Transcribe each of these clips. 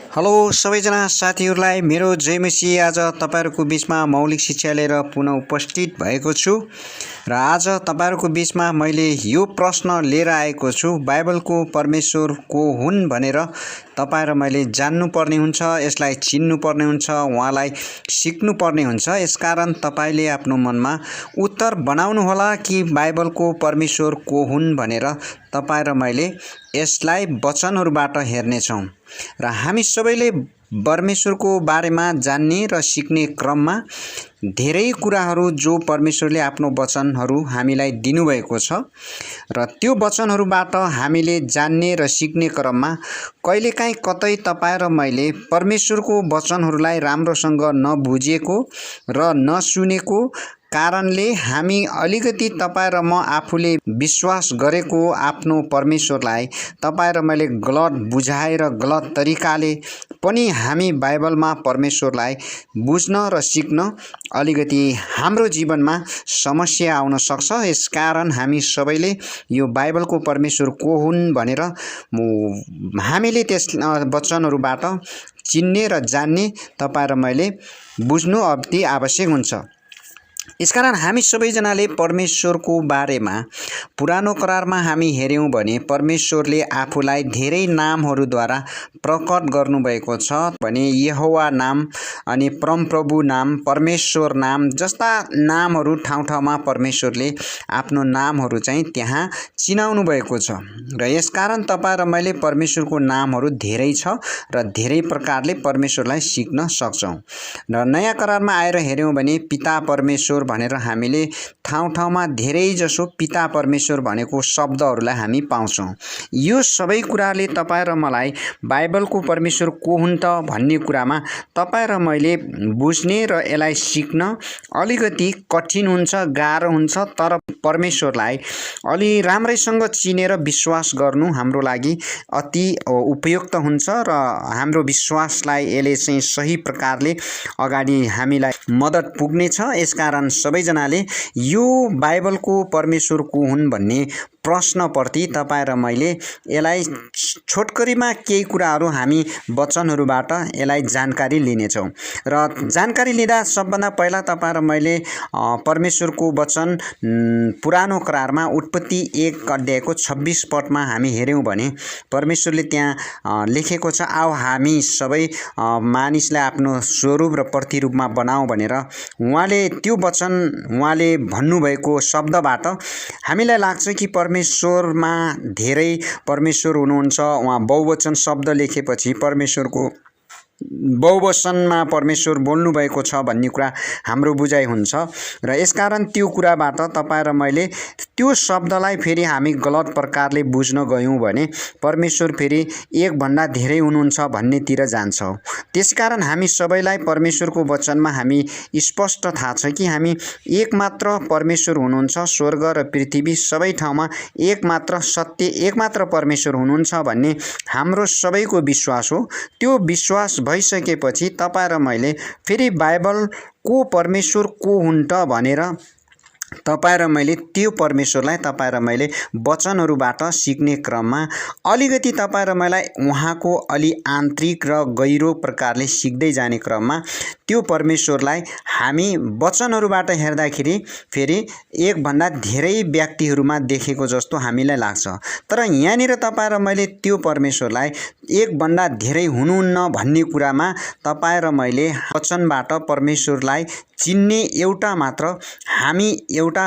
Hello सबैजना साथीहरूलाई मेरो जय मसीह। आज तपाईहरुको बीचमा मौलिक शिक्षा लिएर पुनः उपस्थित भएको छु र आज तपाईहरुको बीचमा मैले यो प्रश्न लिएर आएको छु, बाइबलको परमेश्वर को हुन् भनेर तपाईहरु मैले जान्नु पर्ने हुन्छ, यसलाई चिन्नु पर्ने हुन्छ, उहाँलाई सिक्नु पर्ने हुन्छ। यसकारण तपाईले आफ्नो मनमा उत्तर बनाउनु होला कि बाइबलको परमेश्वर को हुन् भनेर तपाई र मैले यसलाई वचनहरुबाट हेर्ने छौं र हामी सबैले परमेश्वरको बारेमा जान्ने र सिक्ने क्रममा धेरै कुराहरू जो परमेश्वरले आफ्नो वचनहरू हामीलाई दिनुभएको छ र त्यो वचनहरूबाट हामीले जान्ने र सिक्ने क्रममा कहिलेकाहीँ कतै तपाई र मैले परमेश्वरको वचनहरूलाई राम्रोसँग नबुझेको र नसुनेको कारणले हामी अलिकति तपाई र म आफूले विश्वास गरेको आफ्नो परमेश्वरलाई तपाई र मैले गलत बुझाएर गलत तरिकाले पनि हामी बाइबलमा परमेश्वरलाई बुझ्न र सिक्न अलिकति हाम्रो जीवनमा समस्या आउन सक्छ। यसकारण हामी सबैले यो बाइबलको परमेश्वर को हुन् भनेर हामीले त्यस वचनहरूबाट चिन्ने र जान्ने तपाई र मैले बुझ्नु अति आवश्यक हुन्छ। यसकारण हामी सबैजनाले परमेश्वरको बारेमा पुरानो करारमा हामी हेर्यौं भने परमेश्वरले आफूलाई धेरै नामहरूद्वारा प्रकट गर्नुभएको छ भने यहोवा नाम अनि परमप्रभु नाम, परमेश्वर नाम जस्ता नामहरू ठाउँ-ठाउँमा परमेश्वरले आफ्नो नामहरू चाहिँ त्यहाँ चिनाउनु भएको छ र यसकारण तपाई र मैले परमेश्वरको नामहरू धेरै छ र धेरै प्रकारले परमेश्वरलाई सिक्न सक्छौं। र नयाँ करारमा आएर हेर्यौं भने पिता परमेश्वर भनेर हामीले ठाउँ-ठाउँमा धेरै जसो पिता परमेश्वर भनेको शब्दहरूलाई हामी पाउँछौं। यो सबै कुराले तपाई र मलाई बाइबलको परमेश्वर को हुन् त भन्ने कुरामा तपाई र मैले बुझ्ने र यसलाई सिक्न अलिकति कठिन हुन्छ, गाह्रो हुन्छ। तर परमेश्वरलाई अलि राम्रैसँग चिनेर विश्वास गर्नु हाम्रो लागि अति उपयुक्त हुन्छ र हाम्रो विश्वासलाई यसले चाहिँ सही प्रकारले अगाडि हामीलाई मद्दत पुग्नेछ। यसकारण सबैजनाले यो बाइबलको परमेश्वर को हुन् भन्ने प्रश्नप्रति तपाई र मैले यसलाई छोटकरीमा केही कुराहरू हामी वचनहरूबाट यसलाई जानकारी लिनेछौं र जानकारी लिँदा सबभन्दा पहिला तपाई र मैले परमेश्वरको वचन पुरानो करारमा उत्पत्ति 1 अध्यायको 26 पदमा हामी हेर्यौं भने परमेश्वरले त्यहाँ लेखेको छ, आओ हामी सबै मानिसलाई आफ्नो स्वरूप र प्रतिरूपमा बनाऊ भनेर उहाँले त्यो वचन उहाँले भन्नुभएको शब्दबाट हामीलाई लाग्छ कि परमेश्वरमा धेरै परमेश्वर हुनुहुन्छ। उहाँ बहुवचन शब्द लेखेपछि परमेश्वरको बहुवचनमा परमेश्वर बोल्नु भएको छ भन्ने कुरा हाम्रो बुझाइ हुन्छ र यसकारण त्यो कुराबाट तपाई र मैले त्यो शब्दलाई फेरि हामी गलत प्रकारले बुझ्न गयौं भने परमेश्वर फेरि एक भन्दा धेरै हुनुहुन्छ भन्नेतिर जान्छौं। त्यसकारण हामी सबैलाई परमेश्वरको वचनमा हामी स्पष्ट थाहा छ कि हामी एक मात्र परमेश्वर हुनुहुन्छ, स्वर्ग र पृथ्वी सबै ठाउँमा एक मात्र सत्य एक मात्र परमेश्वर हुनुहुन्छ भन्ने हाम्रो सबैको विश्वास हो। त्यो विश्वास भइसकेपछि तपाई र मैले फेरि बाइबल को परमेश्वर को हुन् त भनेर तपाई र मैले त्यो परमेश्वरलाई तपाई र मैले वचनहरूबाट सिक्ने क्रममा अलिकति तपाई र मलाई उहाँको अलि आन्तरिक र गहिरो प्रकारले सिक्दै जाने क्रममा त्यो परमेश्वरलाई हामी वचनहरूबाट हेर्दाखेरि फेरि एक भन्दा धेरै व्यक्तिहरूमा देखेको जस्तो हामीलाई लाग्छ। तर यहाँनिर तपाई र मैले त्यो परमेश्वरलाई एक भन्दा धेरै हुनुहुन्न भन्ने कुरामा तपाई र मैले वचनबाट परमेश्वरलाई चिन्ने एउटा मात्र हामी एउटा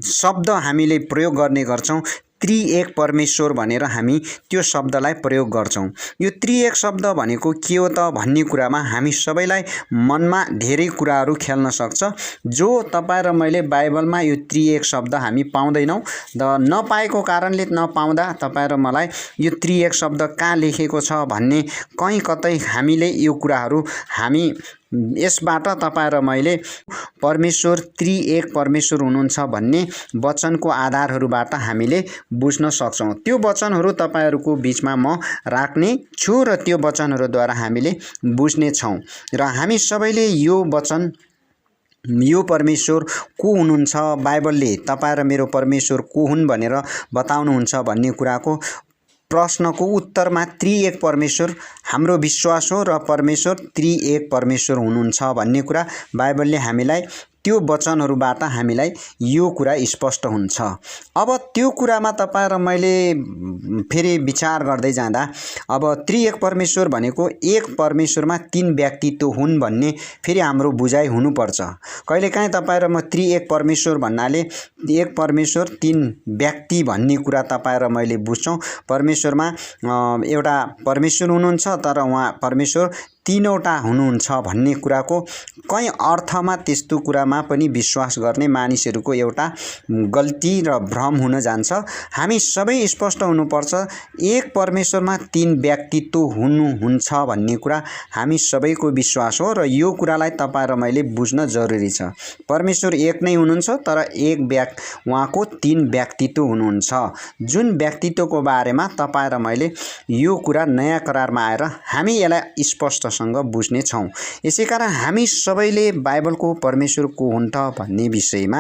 शब्द हामीले प्रयोग गर्ने गर्छौं, त्रिएक परमेश्वर भनेर हामी त्यो शब्दलाई प्रयोग गर्छौं। यो त्रिएक शब्द भनेको के हो त भन्ने कुरामा हामी सबैलाई मनमा धेरै कुराहरू खेल्न सक्छ। जो तपाई र मैले बाइबलमा यो त्रिएक शब्द हामी पाउँदैनौं र नपाएको कारणले नपाउँदा तपाई र मलाई यो त्रिएक शब्द कहाँ लेखेको छ भन्ने कहीँ कतै हामीले यो कुराहरू हामी यसबाट तपाई र मैले परमेश्वर त्रिएक परमेश्वर हुनुहुन्छ भन्ने वचनको आधारहरूबाट हामीले बुझ्न सक्छौं। त्यो वचनहरू तपाईहरुको बीचमा म राख्ने छु र त्यो वचनहरूद्वारा हामीले बुझ्ने छौं र हामी सबैले यो वचन यो परमेश्वर को हुनुहुन्छ, बाइबलले तपाई र मेरो परमेश्वर को हुन् भनेर बताउनुहुन्छ भन्ने कुराको प्रश्नको उत्तरमा त्रिएक परमेश्वर हाम्रो विश्वास हो र परमेश्वर त्रिएक परमेश्वर हुनुहुन्छ भन्ने कुरा बाइबलले हामीलाई त्यो वचनहरूबाट हामीलाई यो कुरा स्पष्ट हुन्छ। अब त्यो कुरामा तपाईँ र मैले फेरि विचार गर्दै जाँदा अब त्रिएक परमेश्वर भनेको एक परमेश्वरमा तीन व्यक्तित्व हुन् भन्ने फेरि हाम्रो बुझाइ हुनुपर्छ। कहिलेकाहीँ तपाईँ र म त्रिएक परमेश्वर भन्नाले एक परमेश्वर तीन व्यक्ति भन्ने कुरा तपाईँ र मैले बुझ्छौँ। परमेश्वरमा एउटा परमेश्वर हुनुहुन्छ तर उहाँ परमेश्वर तीनवटा हुनुहुन्छ भन्ने कुराको कहीँ अर्थमा त्यस्तो कुरामा पनि विश्वास गर्ने मानिसहरूको एउटा गल्ती र भ्रम हुन जान्छ। हामी सबै स्पष्ट हुनुपर्छ एक परमेश्वरमा तीन व्यक्तित्व हुनुहुन्छ भन्ने कुरा हामी सबैको विश्वास हो र यो कुरालाई तपाईँ र मैले बुझ्न जरुरी छ। परमेश्वर एक नै हुनुहुन्छ तर उहाँको तीन व्यक्तित्व हुनुहुन्छ, जुन व्यक्तित्वको बारेमा तपाईँ र मैले यो कुरा नयाँ करारमा आएर हामी यसलाई स्पष्ट बुझ्ने छौं। यसैकारण हामी सबैले बाइबलको परमेश्वर को हुन् त भन्ने विषयमा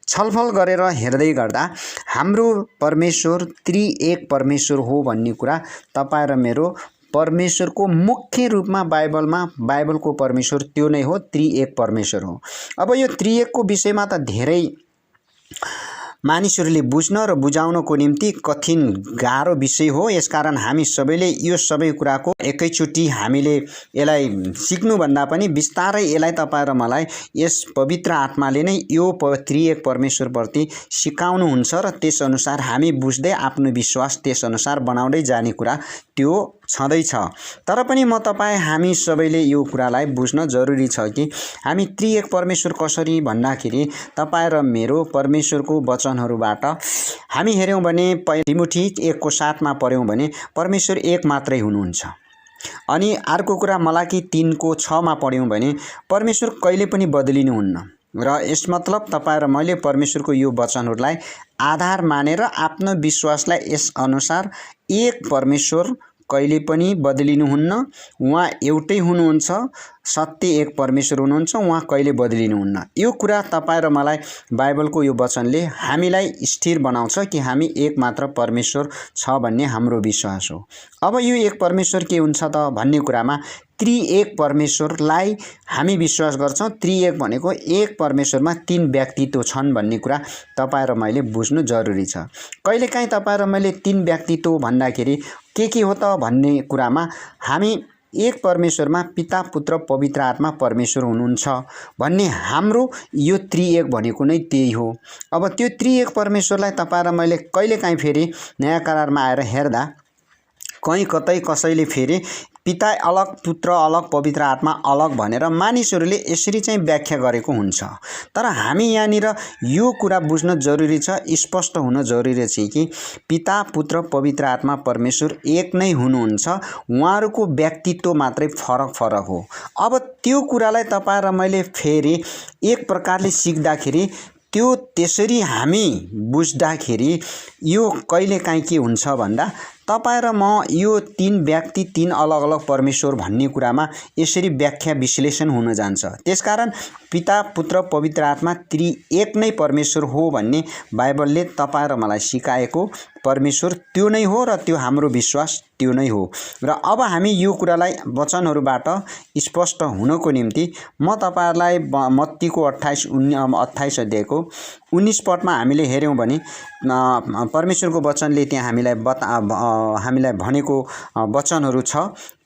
छलफल गरेर हेर्दै गर्दा हाम्रो परमेश्वर त्रिएक परमेश्वर हो भन्ने कुरा तपाईँ र मेरो परमेश्वरको मुख्य रूपमा बाइबलको परमेश्वर त्यो नै हो, त्रिएक परमेश्वर हो। अब यो त्रिएकको विषयमा त धेरै मानिसहरूले बुझ्न र बुझाउनको निम्ति कठिन गाह्रो विषय हो। यसकारण हामी सबैले यो सबै कुराको एकैचोटि हामीले यसलाई सिक्नुभन्दा पनि बिस्तारै यसलाई तपाईँ र मलाई यस पवित्र आत्माले नै यो त्रिएक परमेश्वरप्रति सिकाउनुहुन्छ र त्यसअनुसार हामी बुझ्दै आफ्नो विश्वास त्यसअनुसार बनाउँदै जाने कुरा त्यो छँदैछ। तर पनि म तपाईँ हामी सबैले यो कुरालाई बुझ्न जरुरी छ कि हामी त्रिएक परमेश्वर कसरी भन्दाखेरि तपाईँ र मेरो परमेश्वरको वचनहरूबाट हामी हेर्यौं भने तिमोथी 1:7 पढ्यौं भने परमेश्वर एक मात्रै हुनुहुन्छ। अनि अर्को कुरा मलाकी 3:6 पढ्यौं भने परमेश्वर कहिले पनि बदलिनुहुन्न र यस मतलब तपाईँ र मैले परमेश्वरको यो वचनहरूलाई आधार मानेर आफ्नो विश्वासलाई यस अनुसार एक परमेश्वर कहिले पनि बदलिनुहुन्न, उहाँ एउटै हुनुहुन्छ, सत्य एक परमेश्वर हुनुहुन्छ, उहाँ कहिले बदलिनुहुन्न। यो कुरा तपाईँ र मलाई बाइबलको यो वचनले हामीलाई स्थिर बनाउँछ कि हामी एक मात्र परमेश्वर छ भन्ने हाम्रो विश्वास हो। अब यो एक परमेश्वर के हुन्छ त भन्ने कुरामा त्रिएक परमेश्वरलाई हामी विश्वास गर्छौं। त्रिएक भनेको एक परमेश्वरमा तीन व्यक्तित्व छन् भन्ने कुरा तपाईँ र मैले बुझ्नु जरुरी छ। कहिलेकाहीँ तपाईँ र मैले तीन व्यक्तित्व भन्दाखेरि के हो त भन्ने कुरामा हामी एक परमेश्वरमा पिता पुत्र पवित्र आत्मा परमेश्वर हुनुहुन्छ भन्ने हाम्रो यो त्रिएक भनेको नै त्यही हो। अब त्यो त्रिएक परमेश्वरलाई तपाईँ र मैले कहिलेकाहीँ फेरि नयाँ करारमा आएर हेर्दा कहीँ कतै कसैले फेरि पिता अलग पुत्र अलग पवित्र आत्मा अलग भनेर मानिसहरूले यसरी चाहिँ व्याख्या गरेको हुन्छ। तर हामी यहाँनिर यो कुरा बुझ्न जरुरी छ, स्पष्ट हुन जरुरी छ कि पिता पुत्र पवित्र आत्मा परमेश्वर एक नै हुनुहुन्छ, उहाँहरूको व्यक्तित्व मात्रै फरक हो। अब त्यो कुरालाई तपाईँ र मैले फेरि एक प्रकारले सिक्दाखेरि त्यो त्यसरी हामी बुझ्दाखेरि यो कहिलेकाहीँ के हुन्छ भन्दा तपाईँ र म यो तीन व्यक्ति तीन अलग अलग परमेश्वर भन्ने कुरामा यसरी व्याख्या विश्लेषण हुन जान्छ। त्यसकारण पिता पुत्र पवित्र आत्मा त्रिएक नै परमेश्वर हो भन्ने बाइबलले तपाईँ र मलाई सिकाएको परमेश्वर त्यो नै हो र त्यो हाम्रो विश्वास त्यो नै हो। र अब हामी यो कुरालाई वचनहरूबाट स्पष्ट हुनको निम्ति म तपाईहरुलाई मत्तीको 28 अध्यायको 19 पदमा हामीले हेर्यौं भने परमेश्वरको वचनले त्यहाँ हामीलाई भनेको वचनहरू छ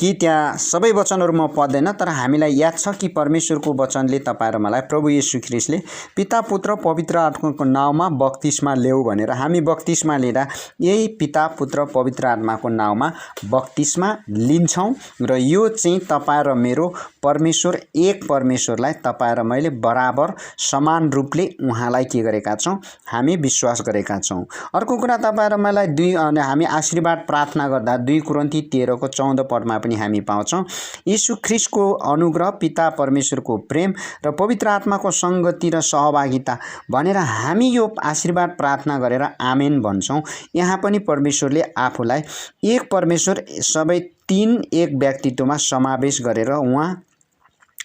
कि त्यहाँ सबै वचनहरू म पढ्दैन, तर हामीलाई याद छ कि परमेश्वरको वचनले तपाईँ र मलाई प्रभु येशू ख्रीष्टले पिता पुत्र पवित्र आत्माको नाउँमा बप्तिस्मा ल्याऊ भनेर हामी बप्तिस्मा लिँदा यही पिता पुत्र पवित्र आत्माको नाउँमा बप्तिस्मा लिन्छौं र यो चाहिँ तपाईँ र मेरो परमेश्वर एक परमेश्वरलाई तपाईँ र मैले बराबर समान रूपले उहाँलाई के गरेका छौं, हामी विश्वास गरेका छौं। अर्को कुरा तपाईँ र मलाई हामी आशीर्वाद प्रार्थना गर्दा 2 कोरिन्थी 13:14 पदमा पनि हामी पाउँछौं, येशू ख्रीष्टको अनुग्रह पिता परमेश्वरको प्रेम र पवित्र आत्माको संगति र सहभागिता भनेर हामी यो आशीर्वाद प्रार्थना गरेर आमेन भन्छौं। यहाँ पनि परमेश्वरले आफूलाई एक परमेश्वर सबै तीन एक व्यक्तित्वमा समावेश गरेर उहाँ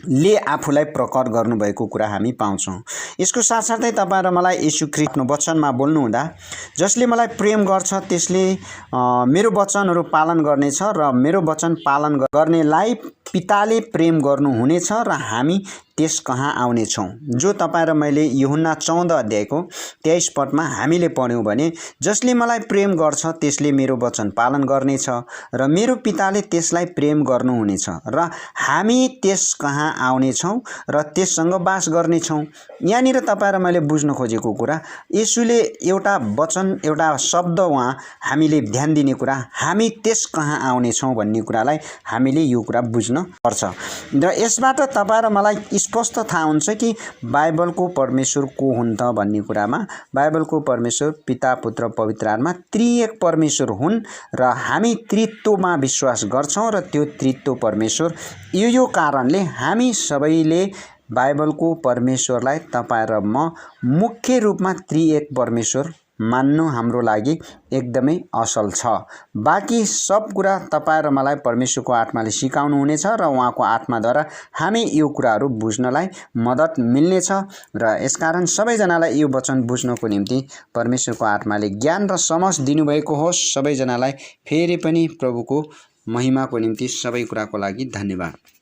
ले आफूलाई प्रकट गर्नुभएको कुरा हामी पाउँछौँ। यसको साथसाथै तपाईँ र मलाई येशू ख्रीष्टको वचनमा बोल्नुहुँदा जसले मलाई प्रेम गर्छ त्यसले मेरो वचनहरू पालन गर्नेछ र मेरो वचन पालन गर्नेलाई पिताले प्रेम गर्नुहुनेछ र हामी त्यस कहाँ आउनेछौँ। जो तपाईँ र मैले यूहन्ना 14 अध्यायको 23 पदमा हामीले पढ्यौँ भने जसले मलाई प्रेम गर्छ त्यसले मेरो वचन पालन गर्नेछ र मेरो पिताले त्यसलाई प्रेम गर्नुहुनेछ र हामी त्यस कहाँ आउनेछौँ र त्यससँग बास गर्नेछौँ। यहाँनिर तपाईँ र मैले बुझ्न खोजेको कुरा येशूले एउटा वचन एउटा शब्द उहाँ हामीले ध्यान दिने कुरा हामी त्यस कहाँ आउनेछौँ भन्ने कुरालाई हामीले यो कुरा बुझ्न पर्छ। र यसबाट तपाईँ र मलाई स्पष्ट थाहा हुन्छ कि बाइबलको परमेश्वर को हुन् त भन्ने कुरामा बाइबलको परमेश्वर पिता पुत्र पवित्र आत्मा त्रिएक परमेश्वर हुन् र हामी त्रित्वमा विश्वास गर्छौँ र त्यो त्रित्व परमेश्वर यो कारणले हामी सबैले बाइबलको परमेश्वरलाई तपाईँ र म मुख्य रूपमा त्रिएक परमेश्वर मान्नु हाम्रो लागि एकदमै असल छ। बाँकी सब कुरा तपाईँ र मलाई परमेश्वरको आत्माले सिकाउनु हुनेछ र उहाँको आत्माद्वारा हामी यो कुराहरू बुझ्नलाई मद्दत मिल्नेछ र यसकारण सबैजनालाई यो वचन बुझ्नको निम्ति परमेश्वरको आत्माले ज्ञान र समझ दिनुभएको होस्। सबैजनालाई फेरि पनि प्रभुको महिमाको निम्ति सबै कुराको लागि धन्यवाद।